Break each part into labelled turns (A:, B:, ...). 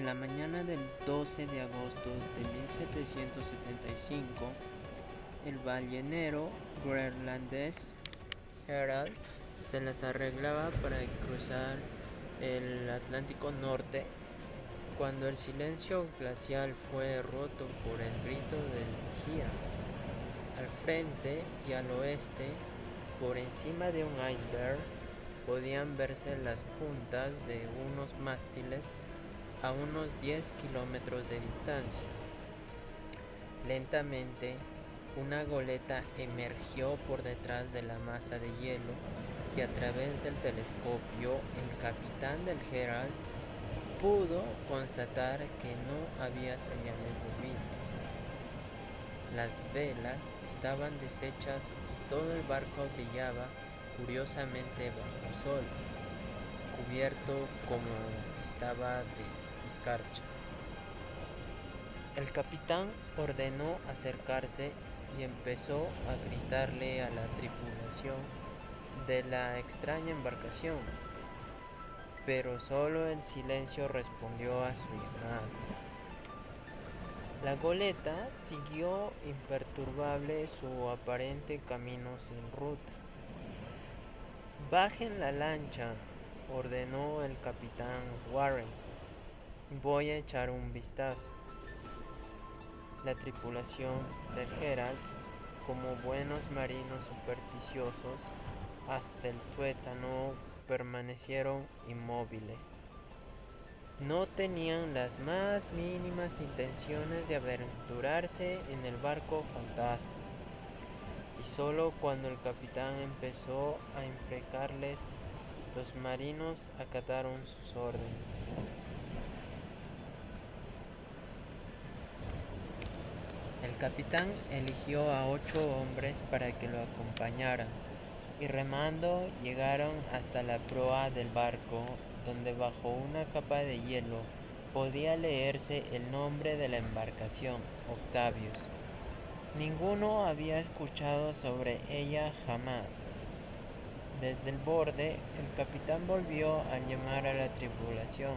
A: En la mañana del 12 de agosto de 1775, el ballenero groenlandés Harald se las arreglaba para cruzar el Atlántico Norte cuando el silencio glacial fue roto por el grito del vigía. Al frente y al oeste, por encima de un iceberg, podían verse las puntas de unos mástiles a unos 10 kilómetros de distancia. Lentamente, una goleta emergió por detrás de la masa de hielo y a través del telescopio el capitán del Herald pudo constatar que no había señales de vida. Las velas estaban deshechas y todo el barco brillaba curiosamente bajo el sol, cubierto como estaba de escarcha. El capitán ordenó acercarse y empezó a gritarle a la tripulación de la extraña embarcación, pero solo el silencio respondió a su llamado. La goleta siguió imperturbable su aparente camino sin ruta. «Bajen la lancha», ordenó el capitán Warren. «Voy a echar un vistazo». La tripulación del Herald, como buenos marinos supersticiosos, hasta el tuétano permanecieron inmóviles. No tenían las más mínimas intenciones de aventurarse en el barco fantasma, y solo cuando el capitán empezó a imprecarles, los marinos acataron sus órdenes. El capitán eligió a 8 hombres para que lo acompañaran, y remando llegaron hasta la proa del barco, donde bajo una capa de hielo podía leerse el nombre de la embarcación, Octavius. Ninguno había escuchado sobre ella jamás. Desde el borde, el capitán volvió a llamar a la tripulación,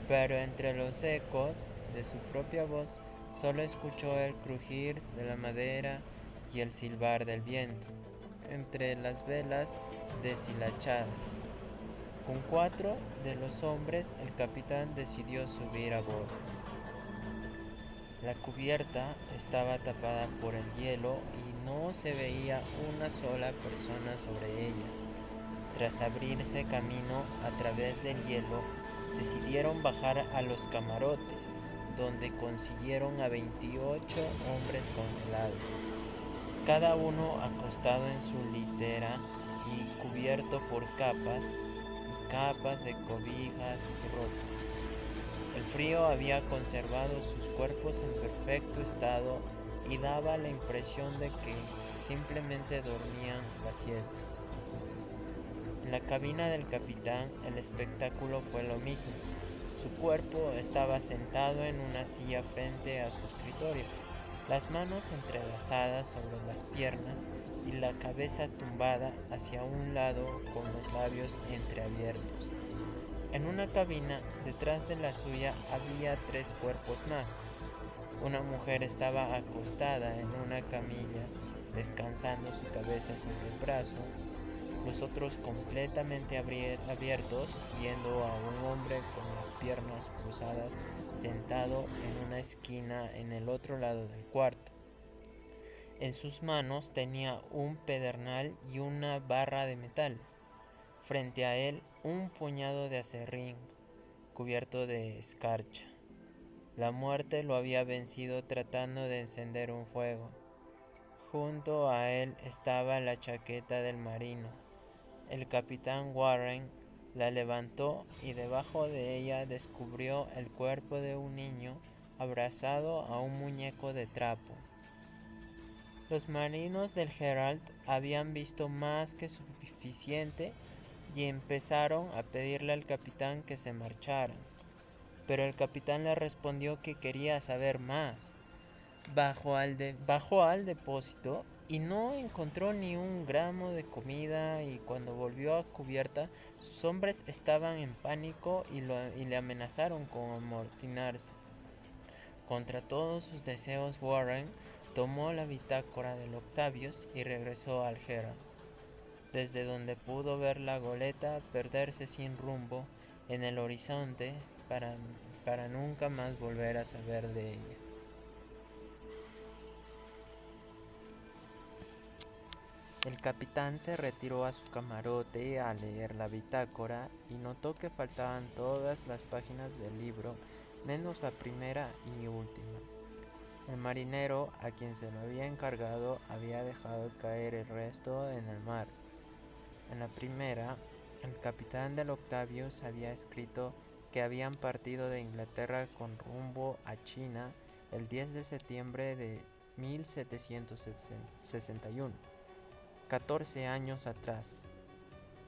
A: pero entre los ecos de su propia voz solo escuchó el crujir de la madera y el silbar del viento entre las velas deshilachadas. Con 4 de los hombres, el capitán decidió subir a bordo. La cubierta estaba tapada por el hielo y no se veía una sola persona sobre ella. Tras abrirse camino a través del hielo, decidieron bajar a los camarotes, donde consiguieron a 28 hombres congelados, cada uno acostado en su litera y cubierto por capas y capas de cobijas y ropa. El frío había conservado sus cuerpos en perfecto estado y daba la impresión de que simplemente dormían la siesta. En la cabina del capitán el espectáculo fue lo mismo. Su cuerpo estaba sentado en una silla frente a su escritorio, las manos entrelazadas sobre las piernas y la cabeza tumbada hacia un lado con los labios entreabiertos. En una cabina detrás de la suya había 3 cuerpos más. Una mujer estaba acostada en una camilla, descansando su cabeza sobre el brazo, los otros completamente abiertos, viendo a un hombre con las piernas cruzadas sentado en una esquina en el otro lado del cuarto. En sus manos tenía un pedernal y una barra de metal. Frente a él un puñado de aserrín cubierto de escarcha. La muerte lo había vencido tratando de encender un fuego. Junto a él estaba la chaqueta del marino. El capitán Warren la levantó y debajo de ella descubrió el cuerpo de un niño abrazado a un muñeco de trapo. Los marinos del Herald habían visto más que suficiente y empezaron a pedirle al capitán que se marcharan, pero el capitán le respondió que quería saber más. Bajó al depósito y no encontró ni un gramo de comida, y cuando volvió a cubierta sus hombres estaban en pánico y le amenazaron con amotinarse. Contra todos sus deseos, Warren tomó la bitácora del Octavius y regresó al Herald, desde donde pudo ver la goleta perderse sin rumbo en el horizonte para nunca más volver a saber de ella. El capitán se retiró a su camarote a leer la bitácora y notó que faltaban todas las páginas del libro, menos la primera y última. El marinero, a quien se lo había encargado, había dejado caer el resto en el mar. En la primera, el capitán del Octavius había escrito que habían partido de Inglaterra con rumbo a China el 10 de septiembre de 1761, 14 años atrás.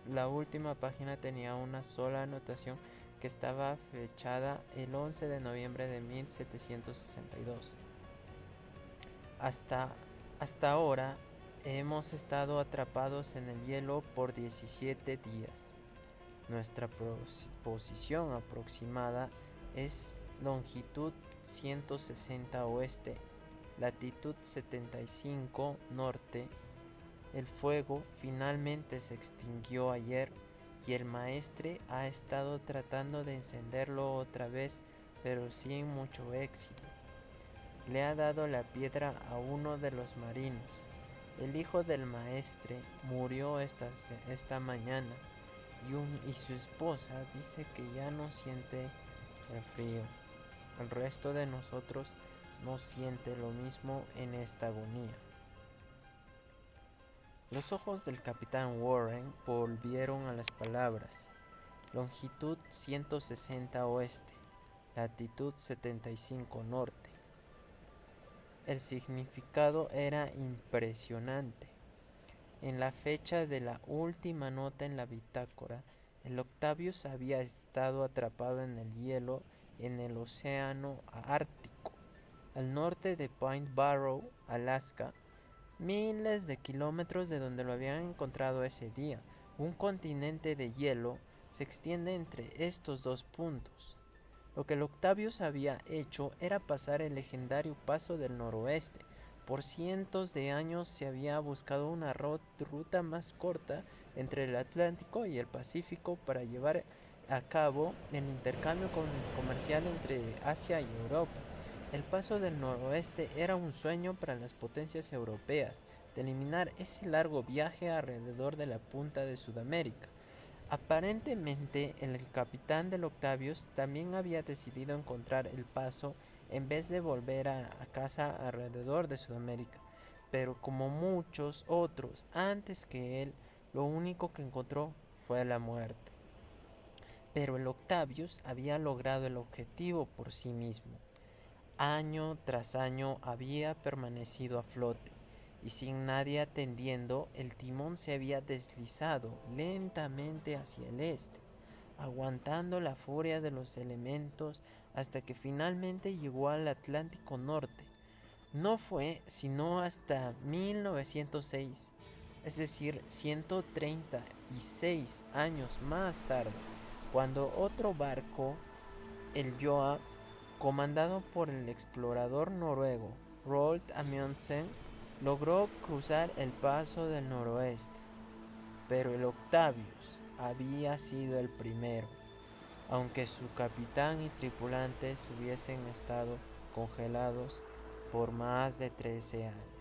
A: La última página tenía una sola anotación que estaba fechada el 11 de noviembre de 1762. Hasta ahora hemos estado atrapados en el hielo por 17 días. Nuestra posición aproximada es longitud 160 oeste, latitud 75 norte. El fuego finalmente se extinguió ayer y el maestre ha estado tratando de encenderlo otra vez, pero sin mucho éxito. Le ha dado la piedra a uno de los marinos. El hijo del maestre murió esta mañana y su esposa dice que ya no siente el frío. El resto de nosotros no siente lo mismo en esta agonía. Los ojos del capitán Warren volvieron a las palabras. Longitud 160 oeste, latitud 75 norte. El significado era impresionante. En la fecha de la última nota en la bitácora, el Octavius había estado atrapado en el hielo en el océano Ártico, al norte de Point Barrow, Alaska, miles de kilómetros de donde lo habían encontrado ese día. Un continente de hielo se extiende entre estos dos puntos. Lo que el Octavius había hecho era pasar el legendario Paso del Noroeste. Por cientos de años se había buscado una ruta más corta entre el Atlántico y el Pacífico para llevar a cabo el intercambio comercial entre Asia y Europa. El Paso del Noroeste era un sueño para las potencias europeas de eliminar ese largo viaje alrededor de la punta de Sudamérica. Aparentemente, el capitán del Octavius también había decidido encontrar el paso en vez de volver a casa alrededor de Sudamérica. Pero como muchos otros antes que él, lo único que encontró fue la muerte. Pero el Octavius había logrado el objetivo por sí mismo. Año tras año había permanecido a flote, y sin nadie atendiendo, el timón se había deslizado lentamente hacia el este, aguantando la furia de los elementos hasta que finalmente llegó al Atlántico Norte. No fue sino hasta 1906, es decir, 136 años más tarde, cuando otro barco, el Joa, comandado por el explorador noruego Roald Amundsen, logró cruzar el Paso del Noroeste. Pero el Octavius había sido el primero, aunque su capitán y tripulantes hubiesen estado congelados por más de 13 años.